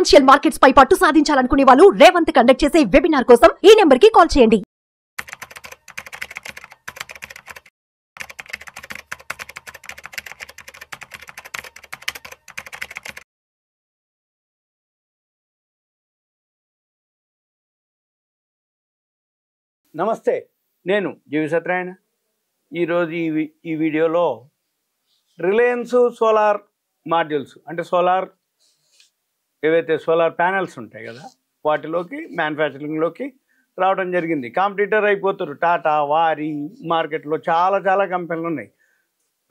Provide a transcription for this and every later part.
Financial markets పై పట్టు సాధించాలనుకునే వాళ్ళు Revanth conduct చేసే వెబినార్ కోసం ఈ నెంబర్ కి కాల్ చేయండి. నమస్తే, నేను జీవి సత్యనారాయణ. ఈరోజు ఈ వీడియోలో రిలయన్స్ సోలార్ మాడ్యూల్స్ అంటే ఏవైతే సోలార్ ప్యానెల్స్ ఉంటాయి కదా, వాటిలోకి మ్యానుఫ్యాక్చరింగ్లోకి రావడం జరిగింది. కాంపిటీటర్ అయిపోతారు. టాటా, వారి మార్కెట్లో చాలా కంపెనీలు ఉన్నాయి.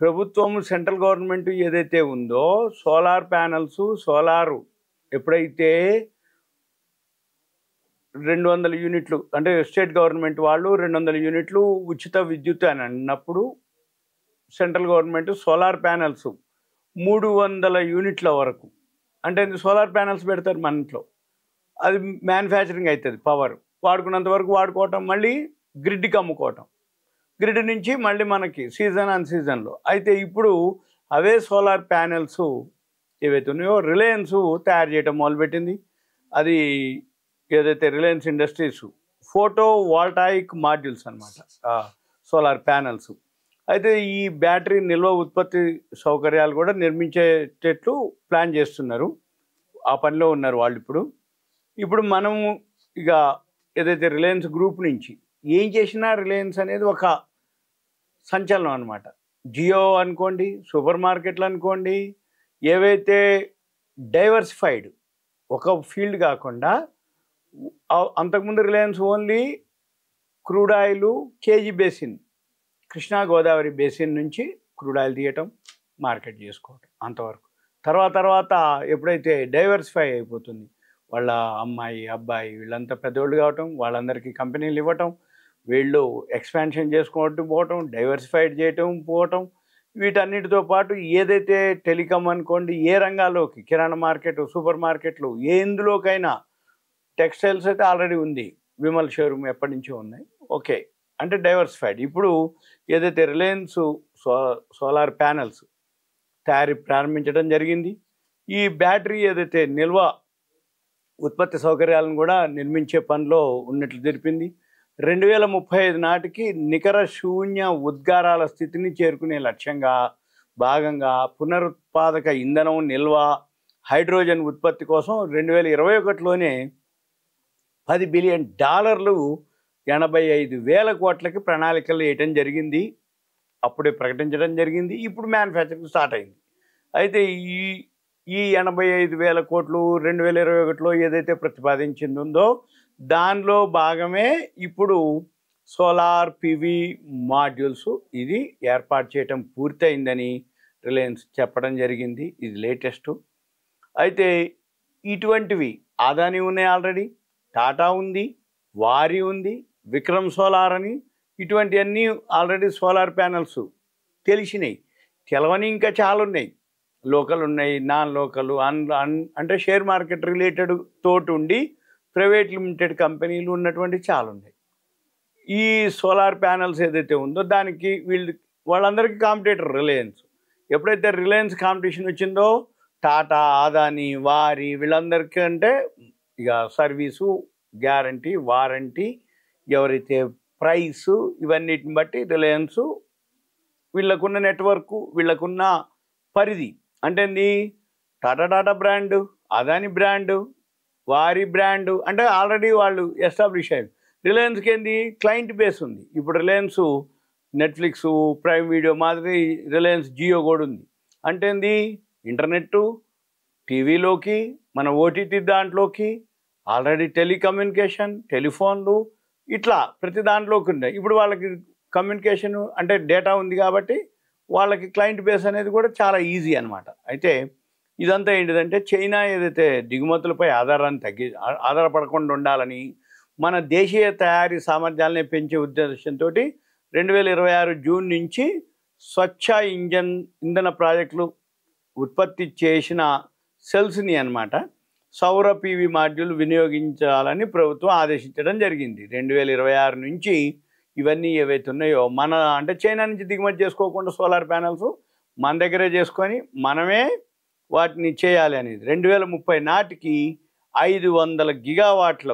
ప్రభుత్వం సెంట్రల్ గవర్నమెంట్ ఏదైతే ఉందో సోలార్ ప్యానెల్స్ సోలారు ఎప్పుడైతే 200 యూనిట్లు అంటే స్టేట్ గవర్నమెంట్ వాళ్ళు 200 యూనిట్లు ఉచిత విద్యుత్ అని అన్నప్పుడు సెంట్రల్ గవర్నమెంట్ సోలార్ ప్యానెల్స్ 300 యూనిట్ల వరకు అంటే సోలార్ ప్యానెల్స్ పెడతారు మన ఇంట్లో. అది మ్యానుఫ్యాక్చరింగ్ అవుతుంది. పవర్ వాడుకున్నంత వరకు వాడుకోవటం, మళ్ళీ గ్రిడ్కి అమ్ముకోవటం, గ్రిడ్ నుంచి మళ్ళీ మనకి సీజన్ అన్ సీజన్లో. అయితే ఇప్పుడు అవే సోలార్ ప్యానెల్స్ ఏవైతే ఉన్నాయో రిలయన్స్ తయారు చేయడం మొదలుపెట్టింది. అది ఏదైతే రిలయన్స్ ఇండస్ట్రీస్ ఫోటో వాల్టాయిక్ మాడ్యూల్స్ అనమాట, సోలార్ ప్యానెల్స్. అయితే ఈ బ్యాటరీ నిల్వ ఉత్పత్తి సౌకర్యాలు కూడా నిర్మించేటట్లు ప్లాన్ చేస్తున్నారు. ఆ పనిలో ఉన్నారు వాళ్ళు. ఇప్పుడు మనము ఇక ఏదైతే రిలయన్స్ గ్రూప్ నుంచి ఏం చేసినా రిలయన్స్ అనేది ఒక సంచలనం అనమాట. జియో అనుకోండి, సూపర్ మార్కెట్లు అనుకోండి, ఏవైతే డైవర్సిఫైడ్ ఒక ఫీల్డ్ కాకుండా, అంతకుముందు Reliance only crude oil KG basin, Krishna Godavari basin నుంచి క్రూడ్ ఆయిల్ తీయటం, మార్కెట్ చేసుకోవటం అంతవరకు. తర్వాత ఎప్పుడైతే డైవర్సిఫై అయిపోతుంది, వాళ్ళ అమ్మాయి అబ్బాయి వీళ్ళంతా పెద్దోళ్ళు కావటం, వాళ్ళందరికీ కంపెనీలు ఇవ్వటం, వీళ్ళు ఎక్స్పాన్షన్ చేసుకోవటం పోవటం, డైవర్సిఫైడ్ చేయటం పోవటం, వీటన్నిటితో పాటు ఏదైతే టెలికాం అనుకోండి, ఏ రంగాల్లోకి, కిరాణా మార్కెట్, సూపర్ మార్కెట్లు, ఎందులోకైనా, టెక్స్టైల్స్ అయితే ఆల్రెడీ ఉంది, విమల్ షోరూమ్ ఎప్పటి నుంచో ఉన్నాయి. ఓకే, అంటే డైవర్సిఫైడ్. ఇప్పుడు ఏదైతే రిలయన్స్ సోలార్ ప్యానెల్స్ తయారీ ప్రారంభించడం జరిగింది. ఈ బ్యాటరీ ఏదైతే నిల్వ ఉత్పత్తి సౌకర్యాలను కూడా నిర్మించే పనిలో ఉన్నట్లు తెలిపింది. 2035 నాటికి నికర శూన్య ఉద్గారాల స్థితిని చేరుకునే లక్ష్యంగా భాగంగా పునరుత్పాదక ఇంధనం నిల్వ హైడ్రోజన్ ఉత్పత్తి కోసం 2021లోనే $10 బిలియన్ 85,000 కోట్లకి ప్రణాళికలు వేయటం జరిగింది. అప్పుడే ప్రకటించడం జరిగింది. ఇప్పుడు మ్యానుఫ్యాక్చరింగ్ స్టార్ట్ అయింది. అయితే ఈ 85,000 కోట్లు 2021లో ఏదైతే ప్రతిపాదించిందో దానిలో భాగమే ఇప్పుడు సోలార్ పివి మాడ్యూల్స్ ఇది ఏర్పాటు చేయటం పూర్తయిందని రిలయన్స్ చెప్పడం జరిగింది. ఇది లేటెస్ట్. అయితే ఇటువంటివి అదానీ ఉన్నాయి, ఆల్రెడీ టాటా ఉంది, వారి ఉంది, విక్రమ్ సోలార్ అని, ఇటువంటివన్నీ ఆల్రెడీ సోలార్ ప్యానెల్స్ తెలిసినాయి. తెలవని ఇంకా చాలా ఉన్నాయి. లోకల్ ఉన్నాయి, నాన్ లోకల్, అంటే షేర్ మార్కెట్ రిలేటెడ్ తోటి ఉండి ప్రైవేట్ లిమిటెడ్ కంపెనీలు ఉన్నటువంటి చాలా ఉన్నాయి. ఈ సోలార్ ప్యానెల్స్ ఏదైతే ఉందో దానికి వాళ్ళందరికీ కాంపిటేటర్ రిలయన్స్. ఎప్పుడైతే రిలయన్స్ కాంపిటీషన్ వచ్చిందో టాటా, అదానీ, వారి వీళ్ళందరికీ అంటే ఇక సర్వీసు, గ్యారంటీ, వారంటీ, ఎవరైతే ప్రైసు, ఇవన్నిటిని బట్టి రిలయన్స్ వీళ్ళకున్న నెట్వర్కు, వీళ్ళకున్న పరిధి అంటే టాటా బ్రాండు, అదానీ బ్రాండు, వారి బ్రాండు అంటే ఆల్రెడీ వాళ్ళు ఎస్టాబ్లిష్ అయ్యారు. రిలయన్స్కి క్లయింట్ బేస్ ఉంది. ఇప్పుడు రిలయన్స్ నెట్ఫ్లిక్స్, ప్రైమ్ వీడియో మాదిరి రిలయన్స్ జియో కూడా ఉంది. అంటే ఇంటర్నెట్టు, టీవీలోకి, మన ఓటీటీ దాంట్లోకి, ఆల్రెడీ టెలికమ్యూనికేషన్, టెలిఫోన్లు, ఇట్లా ప్రతి దాంట్లోకి ఉన్నాయి. ఇప్పుడు వాళ్ళకి కమ్యూనికేషన్ అంటే డేటా ఉంది కాబట్టి వాళ్ళకి క్లయింట్ బేస్ అనేది కూడా చాలా ఈజీ అనమాట. అయితే ఇదంతా ఏంటిదంటే చైనా ఏదైతే దిగుమతులపై ఆధారపడకుండా ఉండాలని, మన దేశీయ తయారీ సామర్థ్యాలని పెంచే ఉద్దేశంతో 2026 జూన్ నుంచి స్వచ్ఛ ఇంధన ప్రాజెక్టులు ఉత్పత్తి చేసిన సెల్స్ని అనమాట సౌర పీవీ మాడ్యూల్ వినియోగించాలని ప్రభుత్వం ఆదేశించడం జరిగింది. 2026 నుంచి ఇవన్నీ ఏవైతే ఉన్నాయో మన అంటే చైనా నుంచి దిగుమతి చేసుకోకుండా సోలార్ ప్యానెల్స్ మన దగ్గరే చేసుకొని మనమే వాటిని చేయాలి అనేది 2030 నాటికి 500 గిగావాట్ల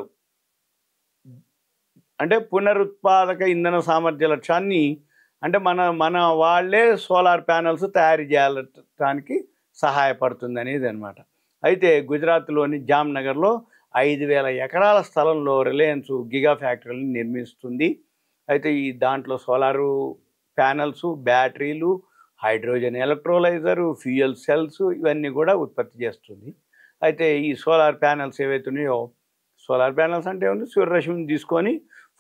అంటే పునరుత్పాదక ఇంధన సామర్థ్య లక్ష్యాన్ని అంటే మన వాళ్ళే సోలార్ ప్యానల్స్ తయారు చేయడానికి సహాయపడుతుంది అనేది అనమాట. అయితే గుజరాత్లోని జామ్నగర్లో 5,000 ఎకరాల స్థలంలో రిలయన్స్ గిగా ఫ్యాక్టరీని నిర్మిస్తుంది. అయితే ఈ దాంట్లో సోలారు ప్యానల్స్, బ్యాటరీలు, హైడ్రోజన్ ఎలక్ట్రోలైజరు, ఫ్యూయల్ సెల్స్ ఇవన్నీ కూడా ఉత్పత్తి చేస్తుంది. అయితే ఈ సోలార్ ప్యానల్స్ ఏవైతున్నాయో, సోలార్ ప్యానల్స్ అంటే ఉంది సూర్యరశ్మిని తీసుకొని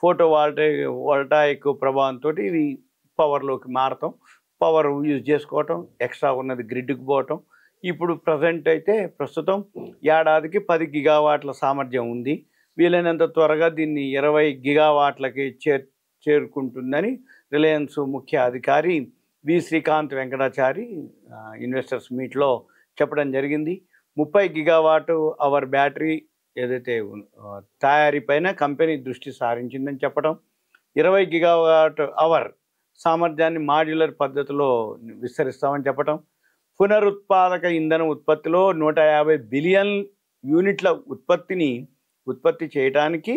వోల్టాయిక్ ప్రభావంతో ఇవి పవర్లోకి మారటం, పవర్ యూజ్ చేసుకోవటం, ఎక్స్ట్రా ఉన్నది గ్రిడ్కి పోవటం. ఇప్పుడు ప్రస్తుతం ఏడాదికి 10 గిగావాట్ల సామర్థ్యం ఉంది. వీలైనంత త్వరగా దీన్ని 20 గిగావాట్లకి చేరుకుంటుందని రిలయన్స్ ముఖ్య అధికారి వి శ్రీకాంత్ వెంకటాచారి ఇన్వెస్టర్స్ మీట్లో చెప్పడం జరిగింది. 30 గిగావాట్ అవర్ బ్యాటరీ ఏదైతే తయారీపైన కంపెనీ దృష్టి సారించిందని చెప్పడం, 20 గిగావాట్ అవర్ సామర్థ్యాన్ని మాడ్యులర్ పద్ధతిలో విస్తరిస్తామని చెప్పడం, పునరుత్పాదక ఇంధన ఉత్పత్తిలో 150 బిలియన్ యూనిట్ల ఉత్పత్తి చేయడానికి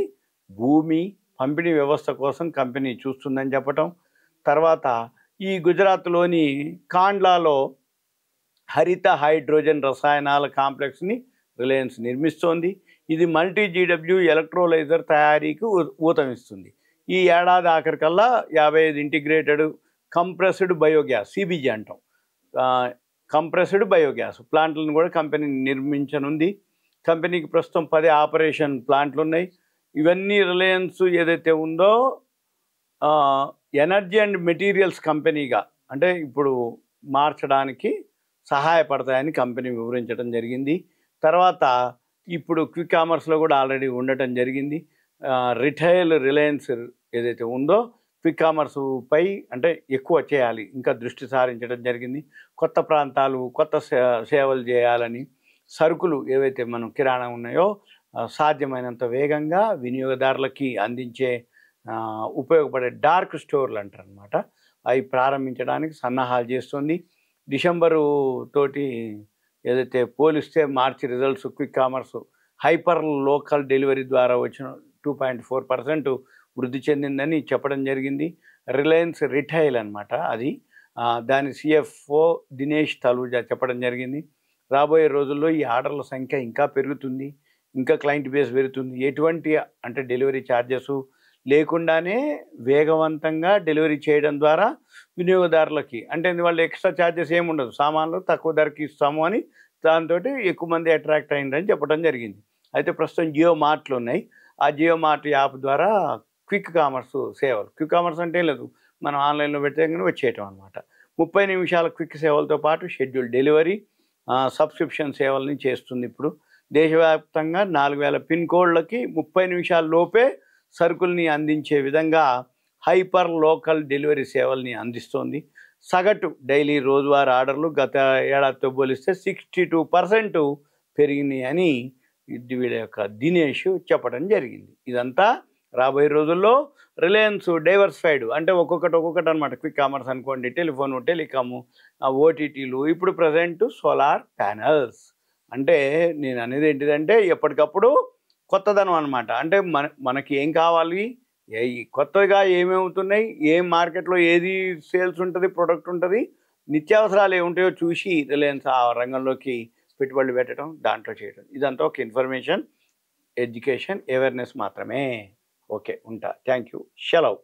భూమి పంపిణీ వ్యవస్థ కోసం కంపెనీ చూస్తుందని చెప్పటం, తర్వాత ఈ గుజరాత్లోని కాండ్లాలో హరిత హైడ్రోజన్ రసాయనాల కాంప్లెక్స్ని రిలయన్స్ నిర్మిస్తోంది. ఇది మల్టీ జీడబ్ల్యూ ఎలక్ట్రోలైజర్ తయారీకి ఊతమిస్తుంది. ఈ ఏడాది ఆఖరికల్లా 55 ఇంటిగ్రేటెడ్ కంప్రెస్డ్ బయోగ్యాస్ సిబిజీ అంటాం కంప్రెస్డ్ బయోగ్యాస్ ప్లాంట్లను కూడా కంపెనీ నిర్మించనుంది. కంపెనీకి ప్రస్తుతం 10 ఆపరేషన్ ప్లాంట్లు ఉన్నాయి. ఇవన్నీ రిలయన్స్ ఏదైతే ఉందో ఎనర్జీ అండ్ మెటీరియల్స్ కంపెనీగా అంటే ఇప్పుడు మార్చడానికి సహాయపడతాయని కంపెనీ వివరించడం జరిగింది. తర్వాత ఇప్పుడు క్విక్ కామర్స్లో కూడా ఆల్రెడీ ఉండటం జరిగింది. రిటైల్ రిలయన్స్ ఏదైతే ఉందో క్విక్ కామర్స్ పై అంటే ఎక్కువ చేయాలి, ఇంకా దృష్టి సారించడం జరిగింది. కొత్త ప్రాంతాలు, కొత్త సేవలు చేయాలని, సరుకులు ఏవైతే మనం కిరాణా ఉన్నాయో సాధ్యమైనంత వేగంగా వినియోగదారులకి అందించే ఉపయోగపడే డార్క్ స్టోర్లు అంటారు అనమాట, అవి ప్రారంభించడానికి సన్నాహాలు చేస్తుంది. డిసెంబరు తోటి ఏదైతే పోలిస్తే మార్చి results quick commerce hyper local delivery ద్వారా వచ్చిన 2.4% వృద్ధి చెందిందని చెప్పడం జరిగింది. రిలయన్స్ రిటైల్ అనమాట అది. దాని సిఎఫ్ఓ దినేష్ తలూజా చెప్పడం జరిగింది. రాబోయే రోజుల్లో ఈ ఆర్డర్ల సంఖ్య ఇంకా పెరుగుతుంది, ఇంకా క్లయింట్ బేస్ పెరుగుతుంది. ఎటువంటి అంటే డెలివరీ ఛార్జెస్ లేకుండానే వేగవంతంగా డెలివరీ చేయడం ద్వారా వినియోగదారులకి అంటే వాళ్ళు ఎక్స్ట్రా ఛార్జెస్ ఏముండదు, సామాన్లు తక్కువ ధరకి ఇస్తాము అని దాంతో ఎక్కువ మంది అట్రాక్ట్ అయ్యిందని చెప్పడం జరిగింది. అయితే ప్రస్తుతం జియో మార్ట్లు ఉన్నాయి. ఆ జియో మార్ట్ యాప్ ద్వారా క్విక్ కామర్స్ సేవలు, క్విక్ కామర్స్ అంటే లేదు, మనం ఆన్లైన్లో పెడితే వచ్చేయటం అనమాట. 30 నిమిషాల క్విక్ సేవలతో పాటు షెడ్యూల్ డెలివరీ, సబ్స్క్రిప్షన్ సేవల్ని చేస్తుంది. ఇప్పుడు దేశవ్యాప్తంగా 4,000 పిన్ కోడ్లకి 30 నిమిషాల లోపే సరుకుల్ని అందించే విధంగా హైపర్ లోకల్ డెలివరీ సేవల్ని అందిస్తోంది. సగటు డైలీ రోజువారీ ఆర్డర్లు గత ఏడాదితో పోలిస్తే 62% పెరిగినాయి అని వీళ్ళ యొక్క దినేష్ చెప్పడం జరిగింది. ఇదంతా రాబోయే రోజుల్లో రిలయన్స్ డైవర్సిఫైడ్ అంటే ఒక్కొక్కటి అనమాట. క్విక్ కామర్స్ అనుకోండి, టెలిఫోను, టెలికాము, ఓటీటీలు, ఇప్పుడు ప్రజెంట్ సోలార్ ప్యానల్స్. అంటే నేను అనేది ఏంటిదంటే ఎప్పటికప్పుడు కొత్తదనం అనమాట. అంటే మనకి ఏం కావాలి, కొత్తగా ఏమవుతున్నాయి, ఏం మార్కెట్లో ఏది సేల్స్ ఉంటుంది, ప్రొడక్ట్ ఉంటుంది, నిత్యావసరాలు ఏముంటాయో చూసి రిలయన్స్ ఆ రంగంలోకి పెట్టుబడులు పెట్టడం, దాంట్లో చేయడం. ఇదంతా ఒక ఇన్ఫర్మేషన్, ఎడ్యుకేషన్, అవేర్నెస్ మాత్రమే. ఓకే, ఉంటా. Thank you. సెలవు.